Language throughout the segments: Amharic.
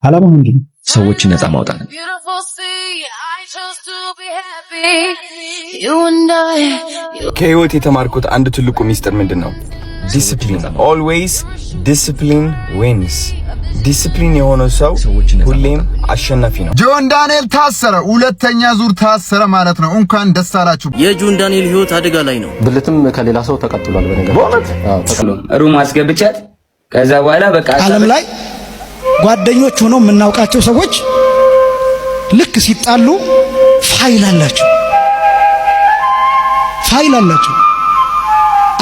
ዓላማው ምንድን ነው? ሰዎችን ነፃ ማውጣት ነው። ከህይወት የተማርኩት አንድ ትልቁ ሚስጥር ምንድን ነው? ዲሲፕሊን። ኦልዌይስ ዲሲፕሊን ዊንስ። ዲሲፕሊን የሆነ ሰው ሁሌም አሸናፊ ነው። ጆን ዳንኤል ታሰረ፣ ሁለተኛ ዙር ታሰረ ማለት ነው። እንኳን ደስ አላችሁ። የጆን ዳንኤል ህይወት አደጋ ላይ ነው። ብልትም ከሌላ ሰው ተቀጥሏል። በነገራችን ሩም አስገብቻት ከዛ በኋላ በቃ ዓለም ላይ ጓደኞች ሆነው የምናውቃቸው ሰዎች ልክ ሲጣሉ ፋይል አላቸው።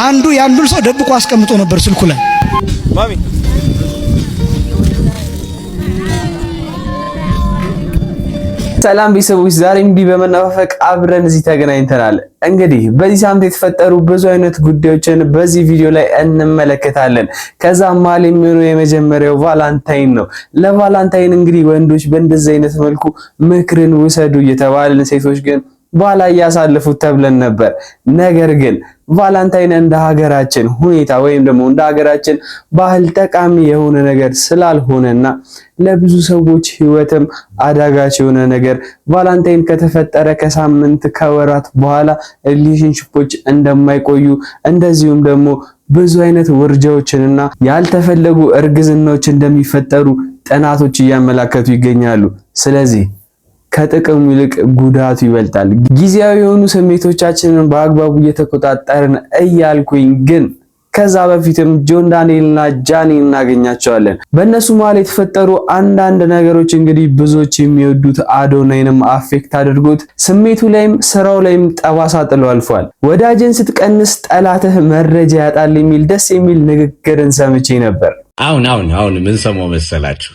አንዱ ያንዱን ሰው ደብቆ አስቀምጦ ነበር ስልኩ ላይ። ማሚ ሰላም ቤተሰቦች፣ ዛሬ እንዲህ በመናፈቅ አብረን እዚህ ተገናኝተናል። እንግዲህ በዚህ ሳምንት የተፈጠሩ ብዙ አይነት ጉዳዮችን በዚህ ቪዲዮ ላይ እንመለከታለን። ከዛ መሀል የሚሆነው የመጀመሪያው ቫላንታይን ነው። ለቫላንታይን እንግዲህ ወንዶች በእንደዚህ አይነት መልኩ ምክርን ውሰዱ እየተባልን ሴቶች ግን ባላ ያሳልፉት ተብለን ነበር። ነገር ግን ቫላንታይን እንደ ሀገራችን ሁኔታ ወይም ደግሞ እንደ ሀገራችን ባህል ጠቃሚ የሆነ ነገር ስላልሆነና ለብዙ ሰዎች ህይወትም አዳጋች የሆነ ነገር ቫላንታይን ከተፈጠረ ከሳምንት ከወራት በኋላ ሪሌሽንሺፖች እንደማይቆዩ እንደዚሁም ደግሞ ብዙ አይነት ውርጃዎችንና ያልተፈለጉ እርግዝናዎች እንደሚፈጠሩ ጥናቶች እያመላከቱ ይገኛሉ። ስለዚህ ከጥቅሙ ይልቅ ጉዳቱ ይበልጣል። ጊዜያዊ የሆኑ ስሜቶቻችንን በአግባቡ እየተቆጣጠርን እያልኩኝ ግን ከዛ በፊትም ጆን ዳንኤልና ጃኒን እናገኛቸዋለን። በእነሱ መሀል የተፈጠሩ አንዳንድ ነገሮች እንግዲህ ብዙዎች የሚወዱት አዶናይንም አፌክት አድርጎት ስሜቱ ላይም ስራው ላይም ጠባሳ ጥሎ አልፏል። ወዳጅን ስትቀንስ ጠላትህ መረጃ ያጣል የሚል ደስ የሚል ንግግርን ሰምቼ ነበር። አሁን ምን ሰማሁ መሰላችሁ?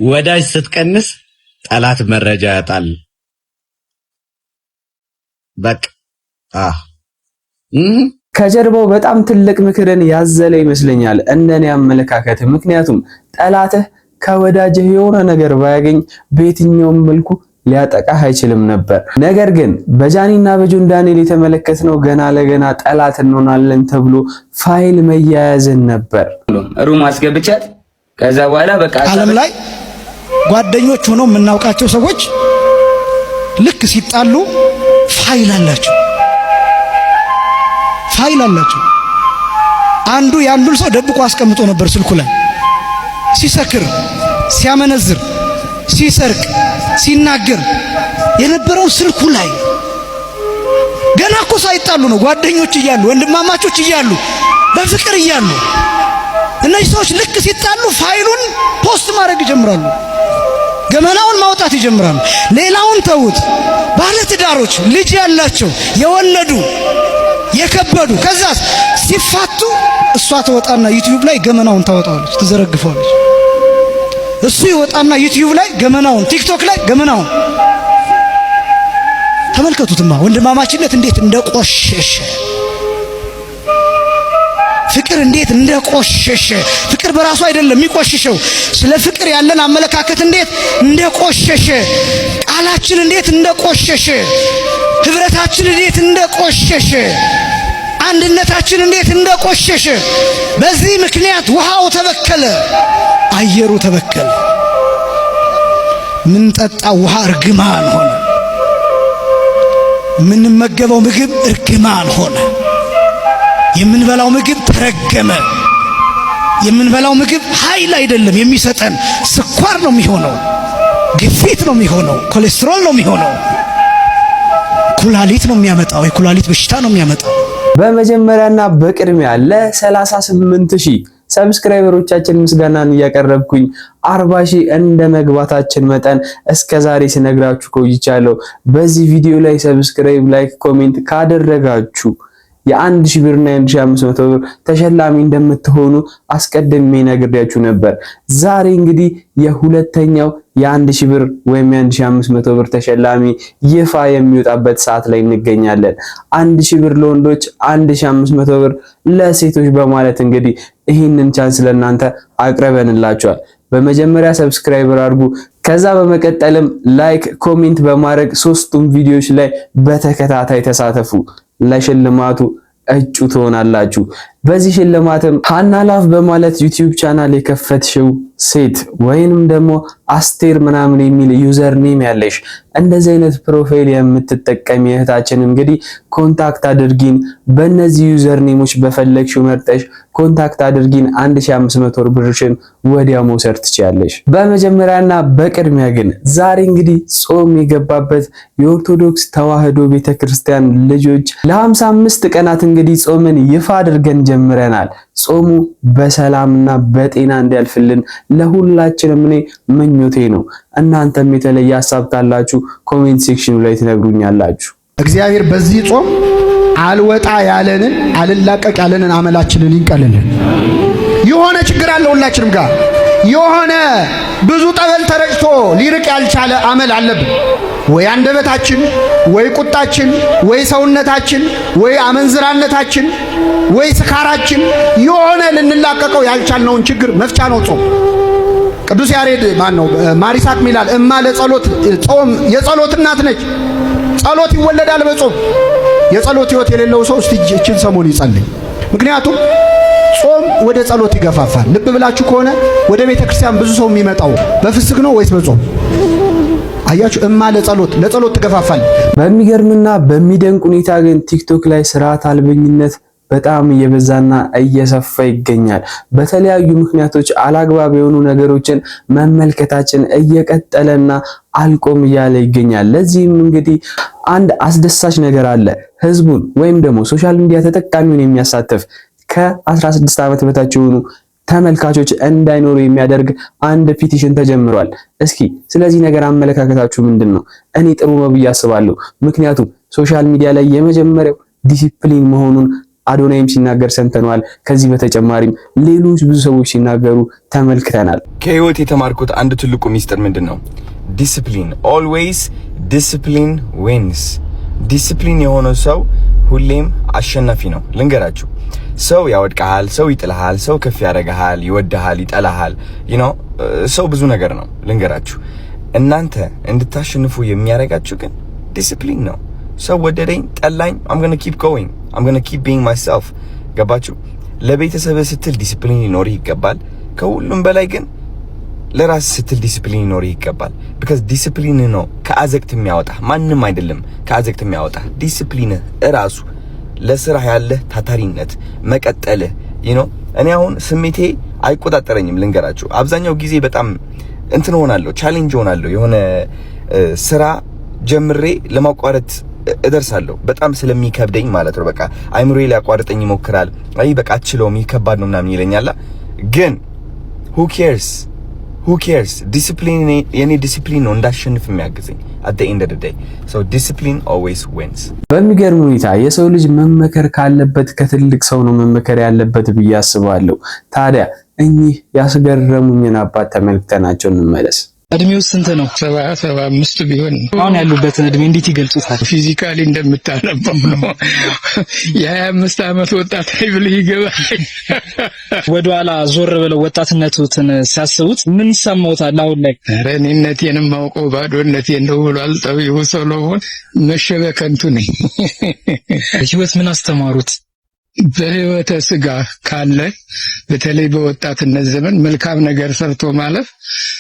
ወዳጅ ስትቀንስ ጠላት መረጃ ያጣል። በቃ ከጀርባው በጣም ትልቅ ምክርን ያዘለ ይመስለኛል እንደኔ አመለካከት። ምክንያቱም ጠላትህ ከወዳጅህ የሆነ ነገር ባያገኝ በየትኛውም መልኩ ሊያጠቃህ አይችልም ነበር። ነገር ግን በጃኒና በጆን ዳንኤል የተመለከትነው ገና ለገና ጠላት እንሆናለን ተብሎ ፋይል መያያዝን ነበር። ሩም አስገብቻት ከዛ በኋላ በቃ ዓለም ላይ ጓደኞች ሆነው የምናውቃቸው ሰዎች ልክ ሲጣሉ ፋይል አላቸው። አንዱ ያንዱን ሰው ደብቆ አስቀምጦ ነበር ስልኩ ላይ። ሲሰክር፣ ሲያመነዝር፣ ሲሰርቅ፣ ሲናገር የነበረው ስልኩ ላይ ገና እኮ ሳይጣሉ ነው። ጓደኞች እያሉ ወንድማማቾች እያሉ በፍቅር እያሉ እነዚህ ሰዎች ልክ ሲጣሉ ፋይሉን ፖስት ማድረግ ይጀምራሉ። ገመናውን ማውጣት ይጀምራሉ። ሌላውን ተውት። ባለትዳሮች ልጅ ያላቸው የወለዱ የከበዱ ከዛስ ሲፋቱ እሷ ተወጣና ዩቲዩብ ላይ ገመናውን ታወጣለች፣ ትዘረግፈዋለች። እሱ ይወጣና ዩቲዩብ ላይ ገመናውን፣ ቲክቶክ ላይ ገመናውን። ተመልከቱትማ ወንድማማችነት እንዴት እንደቆሸሸ፣ ፍቅር እንዴት እንደቆሸሸ። ፍቅር በራሱ አይደለም የሚቆሽሸው፣ ስለ ፍቅር ያለን አመለካከት እንዴት እንደቆሸሸ፣ ቃላችን እንዴት እንደቆሸሸ፣ ህብረታችን እንዴት እንደቆሸሸ፣ አንድነታችን እንዴት እንደቆሸሸ። በዚህ ምክንያት ውሃው ተበከለ፣ አየሩ ተበከለ። ምን ጠጣ ውሃ እርግማን ሆነ፣ የምንመገበው ምግብ እርግማን ሆነ። የምንበላው ምግብ ተረገመ። የምንበላው ምግብ ኃይል አይደለም የሚሰጠን፣ ስኳር ነው የሚሆነው፣ ግፊት ነው የሚሆነው፣ ኮሌስትሮል ነው የሚሆነው፣ ኩላሊት ነው የሚያመጣው፣ የኩላሊት በሽታ ነው የሚያመጣው። በመጀመሪያና በቅድሚያ ለ38000 ሰብስክራይበሮቻችን ምስጋናን እያቀረብኩኝ 40000 እንደ መግባታችን መጠን እስከዛሬ ሲነግራችሁ ቆይቻለሁ። በዚህ ቪዲዮ ላይ ሰብስክራይብ፣ ላይክ፣ ኮሜንት ካደረጋችሁ የ1000 ብርና የ1500 ብር ተሸላሚ እንደምትሆኑ አስቀድሜ ነግሬያችሁ ነበር። ዛሬ እንግዲህ የሁለተኛው የ1000 ብር ወይም የ1500 ብር ተሸላሚ ይፋ የሚወጣበት ሰዓት ላይ እንገኛለን። 1000 ብር ለወንዶች፣ 1500 ብር ለሴቶች በማለት እንግዲህ ይህንን ቻንስ ለእናንተ አቅርበንላችኋል። በመጀመሪያ ሰብስክራይበር አድርጉ። ከዛ በመቀጠልም ላይክ፣ ኮሜንት በማድረግ ሶስቱም ቪዲዮዎች ላይ በተከታታይ ተሳተፉ። ለሽልማቱ እጩ ትሆናላችሁ። በዚህ ሽልማትም ሃና ላቭ በማለት ዩቲዩብ ቻናል የከፈትሽው ሴት ወይንም ደግሞ አስቴር ምናምን የሚል ዩዘር ኔም ያለሽ እንደዚህ አይነት ፕሮፋይል የምትጠቀሚ እህታችን እንግዲህ ኮንታክት አድርጊን። በእነዚህ ዩዘር ኔሞች በፈለግሽው መርጠሽ ኮንታክት አድርጊን። 1500 ብርሽን ወዲያ መውሰድ ትችያለሽ። በመጀመሪያና በቅድሚያ ግን ዛሬ እንግዲህ ጾም የገባበት የኦርቶዶክስ ተዋህዶ ቤተክርስቲያን ልጆች ለ55 ቀናት እንግዲህ ጾምን ይፋ አድርገን ጀምረናል። ጾሙ በሰላምና በጤና እንዲያልፍልን ለሁላችንም እኔ ምኞቴ ነው። እናንተም የተለየ ሐሳብ ካላችሁ ኮሜንት ሴክሽኑ ላይ ትነግሩኛላችሁ። እግዚአብሔር በዚህ ጾም አልወጣ ያለንን አልላቀቅ ያለንን አመላችንን ይንቀልልን። የሆነ ችግር አለ ሁላችንም ጋር የሆነ ብዙ ጠበል ተረጭቶ ሊርቅ ያልቻለ አመል አለብን። ወይ አንደበታችን፣ ወይ ቁጣችን፣ ወይ ሰውነታችን፣ ወይ አመንዝራነታችን፣ ወይ ስካራችን የሆነ ልንላቀቀው ያልቻልነውን ችግር መፍቻ ነው ጾም። ቅዱስ ያሬድ ማነው ማሪሳቅ ሚላል እማ ለጸሎት ጾም የጸሎት እናት ነች። ጸሎት ይወለዳል በጾም። የጸሎት ህይወት የሌለው ሰው እስቲ እችን ሰሞን ይጸልይ። ምክንያቱም ጾም ወደ ጸሎት ይገፋፋል። ልብ ብላችሁ ከሆነ ወደ ቤተክርስቲያን ብዙ ሰው የሚመጣው በፍስክ ነው ወይስ በጾም? አያችሁ እማ ለጸሎት ትገፋፋል። በሚገርምና በሚደንቅ ሁኔታ ግን ቲክቶክ ላይ ስርዓት አልበኝነት በጣም እየበዛና እየሰፋ ይገኛል። በተለያዩ ምክንያቶች አላግባብ የሆኑ ነገሮችን መመልከታችን እየቀጠለና አልቆም እያለ ይገኛል። ለዚህም እንግዲህ አንድ አስደሳች ነገር አለ። ህዝቡን ወይም ደግሞ ሶሻል ሚዲያ ተጠቃሚውን የሚያሳትፍ ከ16 ዓመት በታች የሆኑ ተመልካቾች እንዳይኖሩ የሚያደርግ አንድ ፒቲሽን ተጀምሯል። እስኪ ስለዚህ ነገር አመለካከታችሁ ምንድነው? እኔ ጥሩ ነው ብዬ አስባለሁ። ምክንያቱም ሶሻል ሚዲያ ላይ የመጀመሪያው ዲሲፕሊን መሆኑን አዶናይም ሲናገር ሰምተናል። ከዚህ በተጨማሪም ሌሎች ብዙ ሰዎች ሲናገሩ ተመልክተናል። ከህይወት የተማርኩት አንድ ትልቁ ሚስጥር ምንድነው? ዲሲፕሊን። ኦልዌይስ ዲሲፕሊን ዊንስ። ዲሲፕሊን የሆነ ሰው ሁሌም አሸናፊ ነው። ልንገራችሁ፣ ሰው ያወድቃል፣ ሰው ይጥልሃል፣ ሰው ከፍ ያደርግሃል፣ ይወድሃል፣ ይጠላሃል። ሰው ብዙ ነገር ነው። ልንገራችሁ፣ እናንተ እንድታሸንፉ የሚያደርጋችሁ ግን ዲሲፕሊን ነው። ሰው ወደደኝ ጠላኝ I'm going to keep going. I'm going to keep being myself. ገባችሁ? ለቤተሰብ ስትል ዲሲፕሊን ሊኖርህ ይገባል። ከሁሉም በላይ ግን ለራስ ስትል ዲሲፕሊን ሊኖርህ ይገባል። because ዲሲፕሊን ነው ከአዘቅት የሚያወጣ፣ ማንም አይደለም ከአዘቅት የሚያወጣ። ዲሲፕሊን እራሱ ለስራ ያለ ታታሪነት መቀጠልህ እኔ አሁን ስሜቴ አይቆጣጠረኝም። ልንገራችሁ፣ አብዛኛው ጊዜ በጣም እንትን ሆናለሁ፣ ቻሌንጅ ሆናለሁ። የሆነ ስራ ጀምሬ ለማቋረጥ እደርሳለሁ፣ በጣም ስለሚከብደኝ ማለት ነው። በቃ አይምሮዬ ሊያቋርጠኝ ይሞክራል። አይ በቃ አትችለውም፣ ይከባድ ነው ምናምን ይለኛል። ግን who cares ዲሲፕሊን የኔ ዲሲፕሊን ነው እንዳሸንፍ የሚያግዘኝ at the end of the day. So discipline always wins. በሚገርም ሁኔታ የሰው ልጅ መመከር ካለበት ከትልቅ ሰው ነው መመከር ያለበት ብዬ አስባለሁ። ታዲያ እኚህ ያስገረሙኝን አባት ተመልክተናቸው እንመለስ። እድሜው ስንት ነው? 75 ቢሆን አሁን ያሉበትን እድሜ እንዴት ይገልጹታል? ፊዚካሊ እንደምታነበው ነው። የ25 ዓመት ወጣት አይብል ይገባል። ወደኋላ ዞር ብለው ወጣትነቱን ሲያስቡት ምን ይሰማውታል? አሁን ላይ ኧረ እኔነቴንም ማውቀው ባዶነቴን ነው ብሏል ጠቢቡ ሰሎሞን። መሸበከንቱ ነኝ። ህይወት ምን አስተማሩት? በህይወተ ስጋ ካለ በተለይ በወጣትነት ዘመን መልካም ነገር ሰርቶ ማለፍ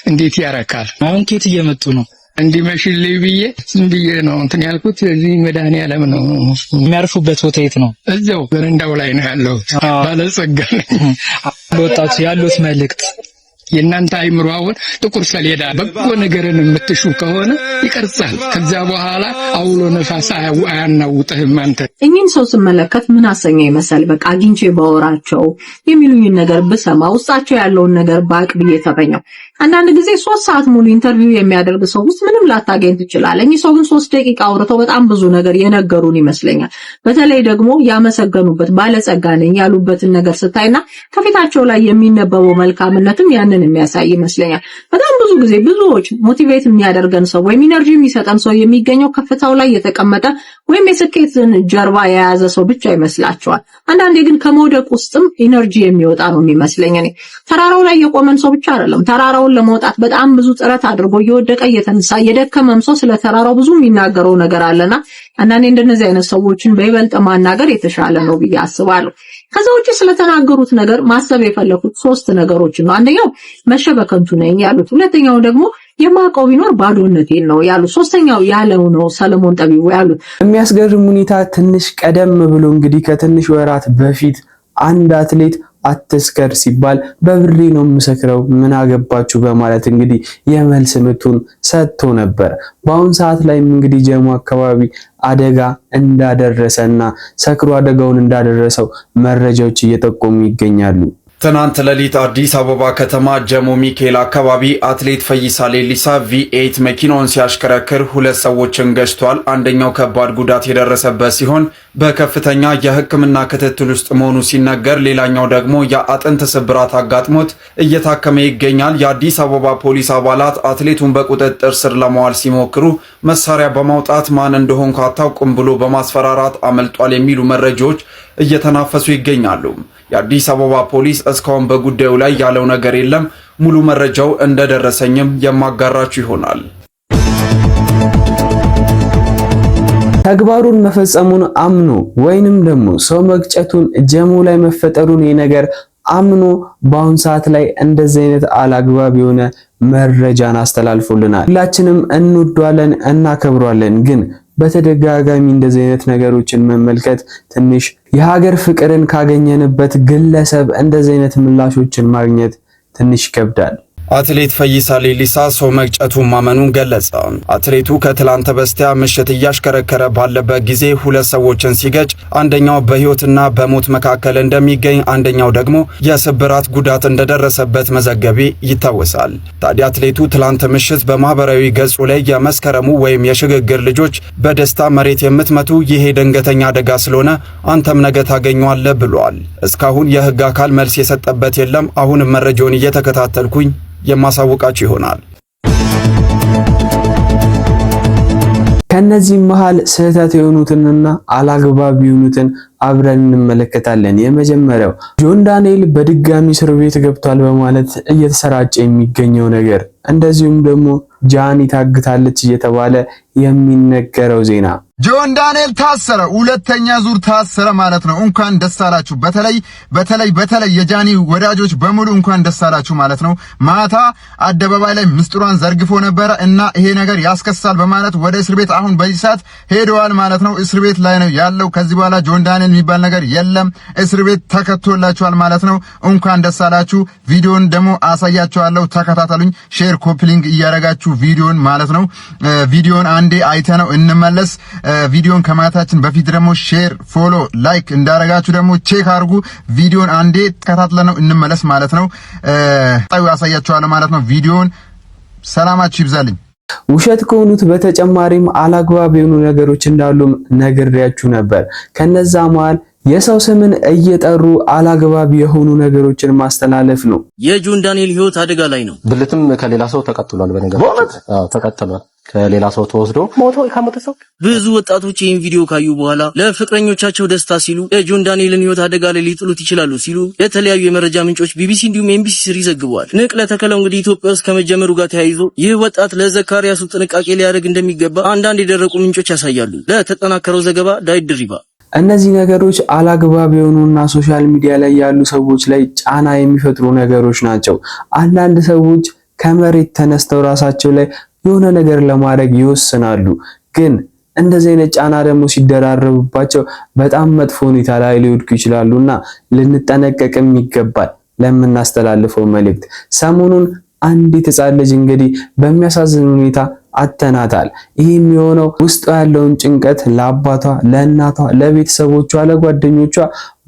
እንዴት ያረካል። አሁን ከየት እየመጡ ነው? እንዲመሽልኝ ብዬ ዝም ብዬ ነው እንትን ያልኩት። እዚህ መድኃኒዓለም ነው የሚያርፉበት ቦታ የት ነው? እዛው በረንዳው ላይ ነው ያለሁት። ባለጸጋ ነኝ። ለወጣቱ ያሉት መልእክት የእናንተ አይምሮ አሁን ጥቁር ሰሌዳ በጎ ነገርን የምትሹ ከሆነ ይቀርጻል። ከዛ በኋላ አውሎ ነፋስ አያናውጥህም። አንተ እኚህን ሰው ስመለከት ምን አሰኘ ይመስል በቃ አግኝቼ ባወራቸው የሚሉኝን ነገር ብሰማ ውስጣቸው ያለውን ነገር ባቅ ብዬ ተመኘው። አንዳንድ ጊዜ 3 ሰዓት ሙሉ ኢንተርቪው የሚያደርግ ሰው ውስጥ ምንም ላታገኝ ትችላለህ። እኚህ ሰው ግን 3 ደቂቃ አውርተው በጣም ብዙ ነገር የነገሩን ይመስለኛል። በተለይ ደግሞ ያመሰገኑበት ባለጸጋ ነኝ ያሉበትን ነገር ስታይና ከፊታቸው ላይ የሚነበበው መልካምነትም ያንን የሚያሳይ ይመስለኛል። በጣም ብዙ ጊዜ ብዙዎች ሞቲቬት የሚያደርገን ሰው ወይም ኢነርጂ የሚሰጠን ሰው የሚገኘው ከፍታው ላይ የተቀመጠ ወይም የስኬትን ጀርባ የያዘ ሰው ብቻ ይመስላቸዋል። አንዳንዴ ግን ከመውደቅ ውስጥም ኢነርጂ የሚወጣ ነው የሚመስለኝ። እኔ ተራራው ላይ የቆመን ሰው ብቻ አይደለም ተራራውን ለመውጣት በጣም ብዙ ጥረት አድርጎ እየወደቀ እየተነሳ የደከመም ሰው ስለ ተራራው ብዙ የሚናገረው ነገር አለና አንዳንዴ እንደነዚህ አይነት ሰዎችን በይበልጥ ማናገር የተሻለ ነው ብዬ አስባለሁ። ከዛ ውጪ ስለተናገሩት ነገር ማሰብ የፈለኩት 3 ነገሮች ነው። አንደኛው መሸበከንቱ ነኝ ያሉት፣ ሁለተኛው ደግሞ የማቀው ቢኖር ባዶነቴን ነው ያሉት፣ ሶስተኛው ያለው ነው ሰለሞን ጠቢቡ ያሉት። የሚያስገርም ሁኔታ ትንሽ ቀደም ብሎ እንግዲህ ከትንሽ ወራት በፊት አንድ አትሌት አትስከር ሲባል በብሬ ነው የምሰክረው ምን አገባችሁ በማለት እንግዲህ የመልስ ምቱን ሰጥቶ ነበር። በአሁን ሰዓት ላይም እንግዲህ ጀሞ አካባቢ አደጋ እንዳደረሰና ሰክሮ አደጋውን እንዳደረሰው መረጃዎች እየጠቆሙ ይገኛሉ። ትናንት ሌሊት አዲስ አበባ ከተማ ጀሞ ሚካኤል አካባቢ አትሌት ፈይሳ ሌሊሳ V8 መኪናውን ሲያሽከረክር 2 ሰዎችን ገጭቷል። አንደኛው ከባድ ጉዳት የደረሰበት ሲሆን በከፍተኛ የሕክምና ክትትል ውስጥ መሆኑ ሲነገር፣ ሌላኛው ደግሞ የአጥንት ስብራት አጋጥሞት እየታከመ ይገኛል። የአዲስ አበባ ፖሊስ አባላት አትሌቱን በቁጥጥር ስር ለማዋል ሲሞክሩ መሳሪያ በማውጣት ማን እንደሆንኩ አታውቁም ብሎ በማስፈራራት አመልጧል የሚሉ መረጃዎች እየተናፈሱ ይገኛሉ። የአዲስ አበባ ፖሊስ እስካሁን በጉዳዩ ላይ ያለው ነገር የለም። ሙሉ መረጃው እንደደረሰኝም የማጋራችሁ ይሆናል። ተግባሩን መፈጸሙን አምኖ ወይንም ደግሞ ሰው መግጨቱን ጀሞ ላይ መፈጠሩን የነገር አምኖ በአሁን ሰዓት ላይ እንደዚህ አይነት አላግባብ የሆነ መረጃን አስተላልፎልናል። ሁላችንም እንወዷለን እናከብሯለን፣ ግን በተደጋጋሚ እንደዚህ አይነት ነገሮችን መመልከት ትንሽ የሀገር ፍቅርን ካገኘንበት ግለሰብ እንደዚህ አይነት ምላሾችን ማግኘት ትንሽ ይከብዳል። አትሌት ፈይሳ ሌሊሳ ሰው መግጨቱን ማመኑን ገለጸ። አትሌቱ ከትላንት በስቲያ ምሽት እያሽከረከረ ባለበት ጊዜ 2 ሰዎችን ሲገጭ አንደኛው በሕይወትና በሞት መካከል እንደሚገኝ፣ አንደኛው ደግሞ የስብራት ጉዳት እንደደረሰበት መዘገቤ ይታወሳል። ታዲያ አትሌቱ ትላንት ምሽት በማህበራዊ ገጹ ላይ የመስከረሙ ወይም የሽግግር ልጆች በደስታ መሬት የምትመቱ ይሄ ድንገተኛ አደጋ ስለሆነ አንተም ነገ ታገኘዋለህ ብሏል። እስካሁን የህግ አካል መልስ የሰጠበት የለም። አሁንም መረጃውን እየተከታተልኩኝ የማሳወቃችሁ ይሆናል። ከነዚህ መሃል ስህተት የሆኑትንና አላግባብ የሆኑትን አብረን እንመለከታለን። የመጀመሪያው ጆን ዳንኤል በድጋሚ እስር ቤት ገብቷል በማለት እየተሰራጨ የሚገኘው ነገር፣ እንደዚሁም ደግሞ ጃኒ ታግታለች እየተባለ የሚነገረው ዜና። ጆን ዳንኤል ታሰረ፣ 2ኛ ዙር ታሰረ ማለት ነው። እንኳን ደስ አላችሁ። በተለይ የጃኒ ወዳጆች በሙሉ እንኳን ደስ አላችሁ ማለት ነው። ማታ አደባባይ ላይ ምስጢሯን ዘርግፎ ነበረ እና ይሄ ነገር ያስከሳል በማለት ወደ እስር ቤት አሁን በዚህ ሰዓት ሄደዋል ማለት ነው። እስር ቤት ላይ ነው ያለው። ከዚህ በኋላ ጆን ዳንኤል የሚባል ነገር የለም። እስር ቤት ተከቶላችኋል ማለት ነው። እንኳን ደስ አላችሁ። ቪዲዮን ደግሞ አሳያችኋለሁ፣ ተከታተሉኝ። ሼር ኮፕሊንግ እያረጋችሁ ቪዲዮን ማለት ነው። ቪዲዮን አንዴ አይተነው እንመለስ። ቪዲዮን ከማታችን በፊት ደግሞ ሼር፣ ፎሎ፣ ላይክ እንዳረጋችሁ ደግሞ ቼክ አድርጉ። ቪዲዮን አንዴ ተከታትለነው እንመለስ ማለት ነው። ታዩ ያሳያችኋለሁ ማለት ነው። ቪዲዮን ሰላማችሁ ይብዛልኝ። ውሸት ከሆኑት በተጨማሪም አላግባብ የሆኑ ነገሮች እንዳሉም ነግሬያችሁ ነበር። ከነዛ መሃል የሰው ስምን እየጠሩ አላግባብ የሆኑ ነገሮችን ማስተላለፍ ነው። የጆን ዳንኤል ህይወት አደጋ ላይ ነው። ብልትም ከሌላ ሰው ተቀጥሏል። በነገራችን ተቀጥሏል። ከሌላ ሰው ተወስዶ ሞቶ ከሞተ ሰው ብዙ ወጣቶች ይህን ቪዲዮ ካዩ በኋላ ለፍቅረኞቻቸው ደስታ ሲሉ የጆን ዳንኤልን ህይወት አደጋ ላይ ሊጥሉት ይችላሉ ሲሉ የተለያዩ የመረጃ ምንጮች ቢቢሲ እንዲሁም ኤምቢሲ ስር ይዘግበዋል። ንቅለ ተከላው እንግዲህ ኢትዮጵያ ውስጥ ከመጀመሩ ጋር ተያይዞ ይህ ወጣት ለዘካሪያሱ ጥንቃቄ ሊያደርግ እንደሚገባ አንዳንድ የደረቁ ምንጮች ያሳያሉ። ለተጠናከረው ዘገባ ዳዊት ድሪባ። እነዚህ ነገሮች አላግባብ የሆኑና ሶሻል ሚዲያ ላይ ያሉ ሰዎች ላይ ጫና የሚፈጥሩ ነገሮች ናቸው። አንዳንድ ሰዎች ከመሬት ተነስተው ራሳቸው ላይ የሆነ ነገር ለማድረግ ይወስናሉ። ግን እንደዚህ አይነት ጫና ደግሞ ሲደራረብባቸው በጣም መጥፎ ሁኔታ ላይ ሊወድቁ ይችላሉና ልንጠነቀቅም ይገባል። ለምናስተላልፈው መልእክት ሰሞኑን አንዲት ሕፃን ልጅ እንግዲህ በሚያሳዝን ሁኔታ አተናታል። ይህም የሆነው ውስጥ ያለውን ጭንቀት ለአባቷ፣ ለእናቷ፣ ለቤተሰቦቿ፣ ለጓደኞቿ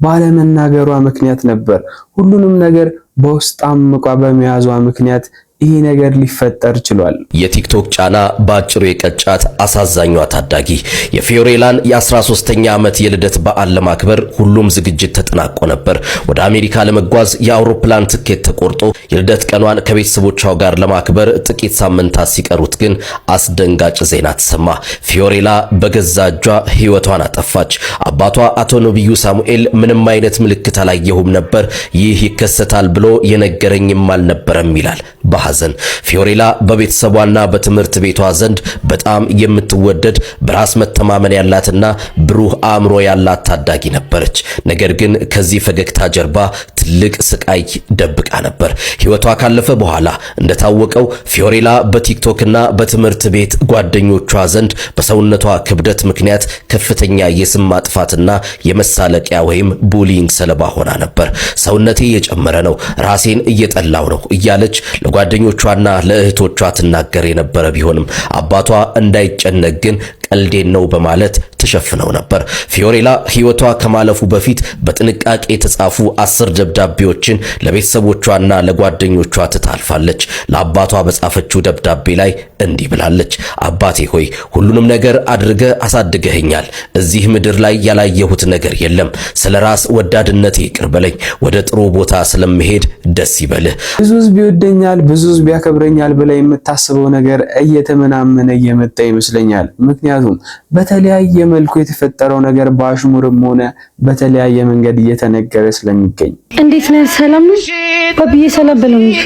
ባለመናገሯ ምክንያት ነበር። ሁሉንም ነገር በውስጥ አምቋ በመያዟ ምክንያት ይሄ ነገር ሊፈጠር ችሏል። የቲክቶክ ጫና ባጭሩ የቀጫት አሳዛኟ ታዳጊ የፊዮሬላን የ13ኛ ዓመት የልደት በዓል ለማክበር ሁሉም ዝግጅት ተጠናቆ ነበር። ወደ አሜሪካ ለመጓዝ የአውሮፕላን ትኬት ተቆርጦ የልደት ቀኗን ከቤተሰቦቿ ጋር ለማክበር ጥቂት ሳምንታት ሲቀሩት ግን አስደንጋጭ ዜና ተሰማ። ፊዮሬላ በገዛ እጇ ሕይወቷን አጠፋች። አባቷ አቶ ነብዩ ሳሙኤል ምንም አይነት ምልክት አላየሁም ነበር፣ ይህ ይከሰታል ብሎ የነገረኝም አልነበረም ይላል በሐዘን። ፊዮሬላ በቤተሰቧና በትምህርት ቤቷ ዘንድ በጣም የምትወደድ በራስ መተማመን ያላትና ብሩህ አእምሮ ያላት ታዳጊ ነበረች። ነገር ግን ከዚህ ፈገግታ ጀርባ ትልቅ ስቃይ ደብቃ ነበር። ሕይወቷ ካለፈ በኋላ እንደታወቀው ፊዮሬላ በቲክቶክና በትምህርት ቤት ጓደኞቿ ዘንድ በሰውነቷ ክብደት ምክንያት ከፍተኛ የስም ማጥፋትና የመሳለቂያ ወይም ቡሊንግ ሰለባ ሆና ነበር። ሰውነቴ እየጨመረ ነው፣ ራሴን እየጠላው ነው እያለች ለጓደኞቿና ለእህቶቿ ትናገር የነበረ ቢሆንም አባቷ እንዳይጨነቅ ግን ቀልዴን ነው በማለት ተሸፍነው ነበር። ፊዮሬላ ሕይወቷ ከማለፉ በፊት በጥንቃቄ የተጻፉ 10 ደብዳቤዎችን ለቤተሰቦቿና ለጓደኞቿ ትታልፋለች። ለአባቷ በጻፈችው ደብዳቤ ላይ እንዲህ ብላለች። አባቴ ሆይ ሁሉንም ነገር አድርገ አሳድገኸኛል። እዚህ ምድር ላይ ያላየሁት ነገር የለም። ስለ ራስ ወዳድነቴ ይቅር በለኝ። ወደ ጥሩ ቦታ ስለምሄድ ደስ ይበልህ። ብዙ ሕዝብ ይወደኛል፣ ብዙ ሕዝብ ያከብረኛል ብላ የምታስበው ነገር እየተመናመነ እየመጣ ይመስለኛል። ምክንያቱም በተለያየ መልኩ የተፈጠረው ነገር በአሽሙርም ሆነ በተለያየ መንገድ እየተነገረ ስለሚገኝ እንዴት ነህ? ሰላም ነው ባብዬ? ሰላም በለው እንጂ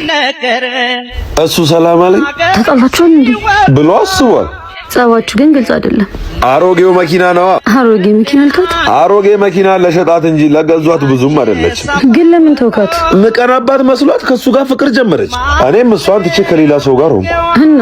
እሱ ሰላም አለኝ ተጣላችኋል እንዴ ብሎ አስቧል። ጸባችሁ ግን ግልጽ አይደለም። አሮጌው መኪና ነው። አሮጌ መኪና አልካት? አሮጌ መኪና ለሸጣት እንጂ ለገዟት ብዙም አይደለችም። ግን ለምን ተውካት? ምቀናባት መስሏት ከሱ ጋር ፍቅር ጀመረች። እኔም እሷን ትቼ ከሌላ ሰው ጋር ሆንኩ እና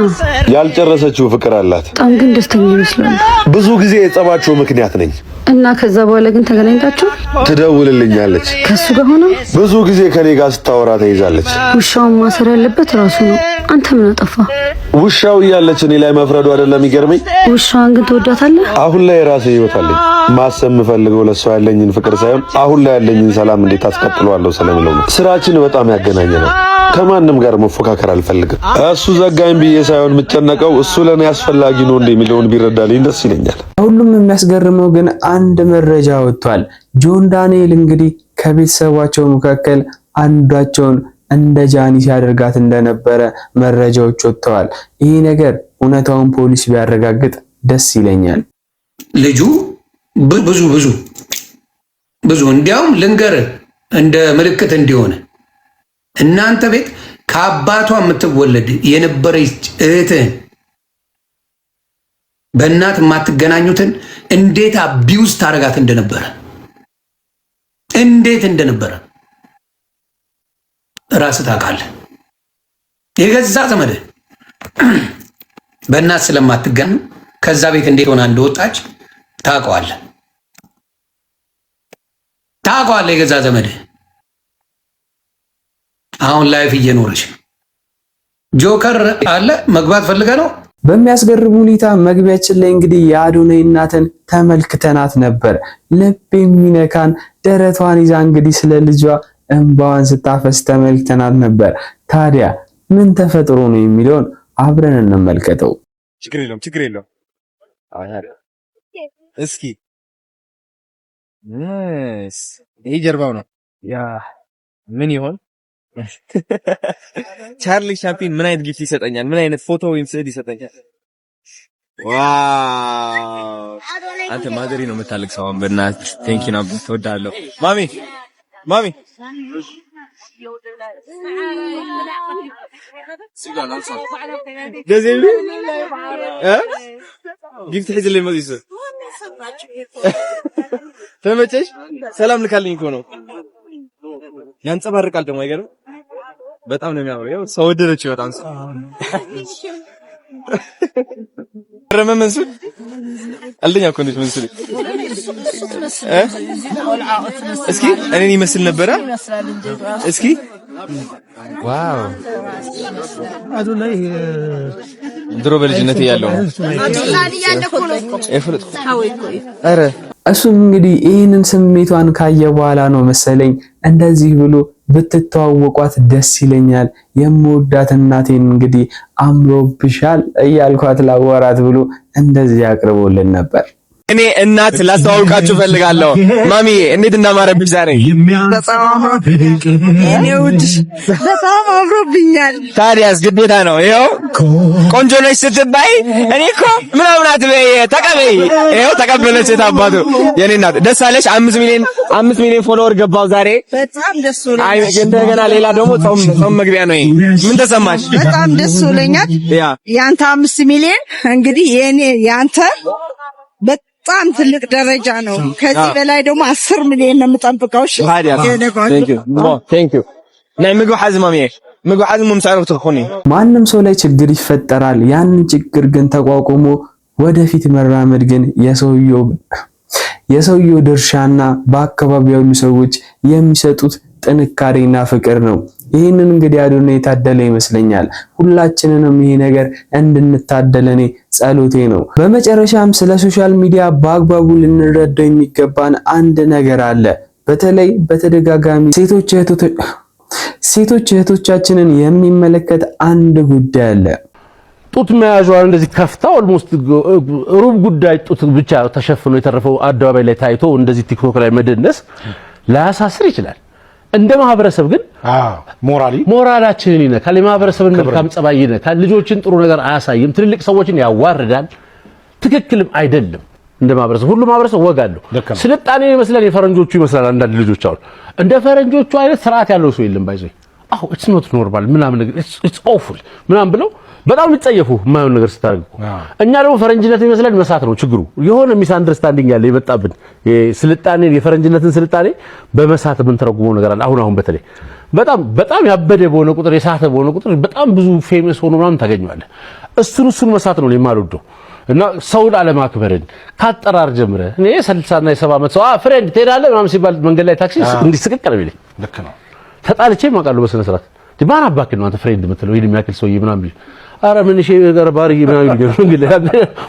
ያልጨረሰችው ፍቅር አላት። በጣም ግን ደስተኛ ይመስላል። ብዙ ጊዜ የጸባቸው ምክንያት ነኝ። እና ከዛ በኋላ ግን ተገናኝታችሁ? ትደውልልኛለች። ከሱ ጋር ሆነ ብዙ ጊዜ ከኔ ጋር ስታወራ ተይዛለች። ውሻውን ማሰር ያለበት ራሱ ነው። አንተ ምን አጠፋ? ውሻው እያለች እኔ ላይ መፍረዱ አይደለም ይገርመኝ። ውሻዋን ግን ትወዳታለህ? አሁን ላይ ራሴ ህይወት አለኝ። ማሰብ የምፈልገው ለሷ ያለኝን ፍቅር ሳይሆን አሁን ላይ ያለኝን ሰላም እንዴት አስቀጥለዋለሁ ስለምለው ነው። ስራችን በጣም ያገናኘናል። ከማንም ጋር መፎካከር አልፈልግም። እሱ ዘጋኝ ብዬ ሳይሆን የምጨነቀው እሱ ለኔ አስፈላጊ ነው እንደሚለውን ቢረዳልኝ ደስ ይለኛል። ሁሉም የሚያስገርመው ግን አንድ መረጃ ወጥቷል። ጆን ዳንኤል እንግዲህ ከቤተሰባቸው መካከል አንዷቸውን እንደ ጃኒ ሲያደርጋት እንደነበረ መረጃዎች ወጥተዋል። ይህ ነገር እውነታውን ፖሊስ ቢያረጋግጥ ደስ ይለኛል። ልጁ ብዙ እንዲያውም ልንገር እንደ ምልክት እንዲሆነ እናንተ ቤት ከአባቷ የምትወለድ የነበረች እህትህን በእናት የማትገናኙትን እንዴት አቢውስ ታረጋት እንደነበረ ራስህ ታውቃለህ። የገዛ ዘመድህ በእናት ስለማትገናኙ ከዛ ቤት እንዴት ሆና እንደወጣች ታውቀዋለህ። የገዛ ዘመድህ አሁን ላይፍ እየኖረች ጆከር አለ መግባት ፈልገህ ነው። በሚያስገርም ሁኔታ መግቢያችን ላይ እንግዲህ የአዶናይ እናትን ተመልክተናት ነበር። ልብ የሚነካን ደረቷን ይዛ እንግዲህ ስለ ልጇ እንባዋን ስታፈስ ተመልክተናት ነበር። ታዲያ ምን ተፈጥሮ ነው የሚለውን አብረን እንመልከተው። ችግር የለውም። እስኪ ይሄ ጀርባው ነው። ያ ምን ይሆን? ቻርሊ ቻፕሊን ምን አይነት ጊፍት ይሰጠኛል? ምን አይነት ፎቶ ወይም ስዕል ይሰጠኛል? ዋው! አንተ ማዘሪ ነው የምታለቅሰው። በእናትህ ቴንክ ዩ ነው። ተወዳለሁ ማሚ ደዘይሉ ጊፍት ሒዝልኝ መዚስ ተመቸሽ? ሰላም ልካልኝ እኮ ነው። ያንጸባርቃል ደግሞ አይገርም? በጣም ነው የሚያምረው። ያው ሰው ወደደችው በጣም ሰው ረመመንሱ አልደኛ እኮ ነች መንሱ እስኪ እኔን ይመስል ነበረ። እስኪ ዋው አዶናይ ድሮ በልጅነት ያለው አረ እሱም እንግዲህ ይህንን ስሜቷን ካየ በኋላ ነው መሰለኝ እንደዚህ ብሎ ብትተዋወቋት ደስ ይለኛል፣ የምወዳት እናቴን እንግዲህ አምሮብሻል እያልኳት ላወራት ብሎ እንደዚህ አቅርቦልን ነበር። እኔ እናት ላስተዋውቃችሁ ፈልጋለሁ። ማሚዬ እንዴት እንዳማረብሽ ዛሬ። በጣም አምሮብኛል። ታዲያስ ግዴታ ነው። ይኸው ቆንጆ ነሽ ስትባይ እኔ እኮ ምናምን አትበይ፣ ተቀበይ። ይኸው ተቀበለች። የታባቱ የኔ እናት ደስ አለሽ። 5 ሚሊዮን ፎሎወር ገባው ዛሬ። በጣም ደስ ብሎኛል። አይ እንደገና ሌላ ደግሞ ጾም መግቢያ ነው። ምን ተሰማሽ? በጣም ደስ ብሎኛል። ያንተ 5 ሚሊዮን እንግዲህ ያንተ በጣም ትልቅ ደረጃ ነው። ከዚህ በላይ ደግሞ 10 ሚሊዮን ነው የምጠብቀው። እሺ ቴንክ ዩ ናይ ምግብ ሓዝም ምምሳሩ ትኾኒ። ማንም ሰው ላይ ችግር ይፈጠራል። ያንን ችግር ግን ተቋቁሞ ወደፊት መራመድ ግን የሰውየው ድርሻና በአካባቢው ያሉ ሰዎች የሚሰጡት ጥንካሬና ፍቅር ነው። ይህንን እንግዲህ አዶናይ የታደለ ይመስለኛል። ሁላችንንም ይሄ ነገር እንድንታደል እኔ ጸሎቴ ነው። በመጨረሻም ስለ ሶሻል ሚዲያ በአግባቡ ልንረዳው የሚገባን አንድ ነገር አለ። በተለይ በተደጋጋሚ ሴቶች እህቶቻችንን የሚመለከት አንድ ጉዳይ አለ። ጡት መያዣዋን እንደዚህ ከፍታ ኦልሞስት ሩብ ጉዳይ ጡት ብቻ ተሸፍኖ የተረፈው አደባባይ ላይ ታይቶ እንደዚህ ቲክቶክ ላይ መደነስ ላያሳስር ይችላል። እንደ ማህበረሰብ ግን ሞራላችንን ይነካል። የማህበረሰብን መልካም ጸባይ ይነካል። ልጆችን ጥሩ ነገር አያሳይም። ትልልቅ ሰዎችን ያዋርዳል። ትክክልም አይደለም። እንደ ማህበረሰብ ሁሉ ማህበረሰብ ወግ አለው። ስልጣኔ ይመስላል የፈረንጆቹ ይመስላል። አንዳንድ ልጆች አሉ እንደ ፈረንጆቹ አይነት ስርዓት ያለው ሰው የለም። ባይዘይ it's not normal ምናምን it's awful ምናምን ብለው በጣም ይጸየፉ የማይሆን ነገር ስታደርጉ። እኛ ደግሞ ፈረንጅነት ይመስላል መሳት ነው ችግሩ። የሆነ ሚስ አንደርስታንዲንግ ያለ የመጣብን የስልጣኔ የፈረንጅነትን ስልጣኔ በመሳት ምን ተረጉመው ነገር አለ። አሁን በተለይ በጣም ያበደ በሆነ ቁጥር የሳተ በሆነ ቁጥር በጣም ብዙ ፌመስ ሆኖ ምናምን ታገኘዋለህ። እሱን መሳት ነው የማልወደው። እና ሰውን አለማክበርን ካጠራር ጀምረ እኔ 60 እና 70 ዓመት ሰው ፍሬንድ ትሄዳለህ ምናምን ሲባል መንገድ ላይ ታክሲ እንዲስቅቅ ነው የሚለኝ። ልክ ነው። ተጣልቼ ማውቃለሁ በስነ ስርዓት። ማን አባክ ነው አንተ ፍሬንድ የምትለው ይሄን የሚያክል ሰውዬ ምናምን አረ ምን እሺ ገርባሪ ምናምን ይገርም።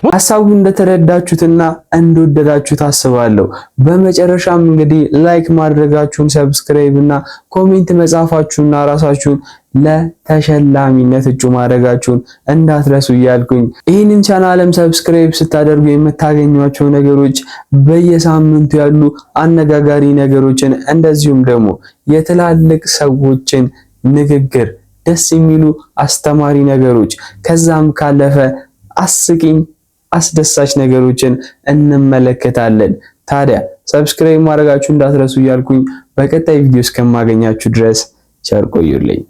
ሐሳቡን እንደተረዳችሁትና እንደወደዳችሁት አስባለሁ። በመጨረሻም እንግዲህ ላይክ ማድረጋችሁን፣ ሰብስክራይብ እና ኮሜንት መጻፋችሁና ራሳችሁን ለተሸላሚነት እጩ ማድረጋችሁን እንዳትረሱ እያልኩኝ ይህንን ቻናልም ሰብስክራይብ ስታደርጉ የምታገኟቸው ነገሮች በየሳምንቱ ያሉ አነጋጋሪ ነገሮችን እንደዚሁም ደግሞ የትላልቅ ሰዎችን ንግግር ደስ የሚሉ አስተማሪ ነገሮች ከዛም ካለፈ አስቂኝ አስደሳች ነገሮችን እንመለከታለን። ታዲያ ሰብስክራይብ ማድረጋችሁ እንዳትረሱ እያልኩኝ በቀጣይ ቪዲዮ እስከማገኛችሁ ድረስ ቸር ቆዩልኝ።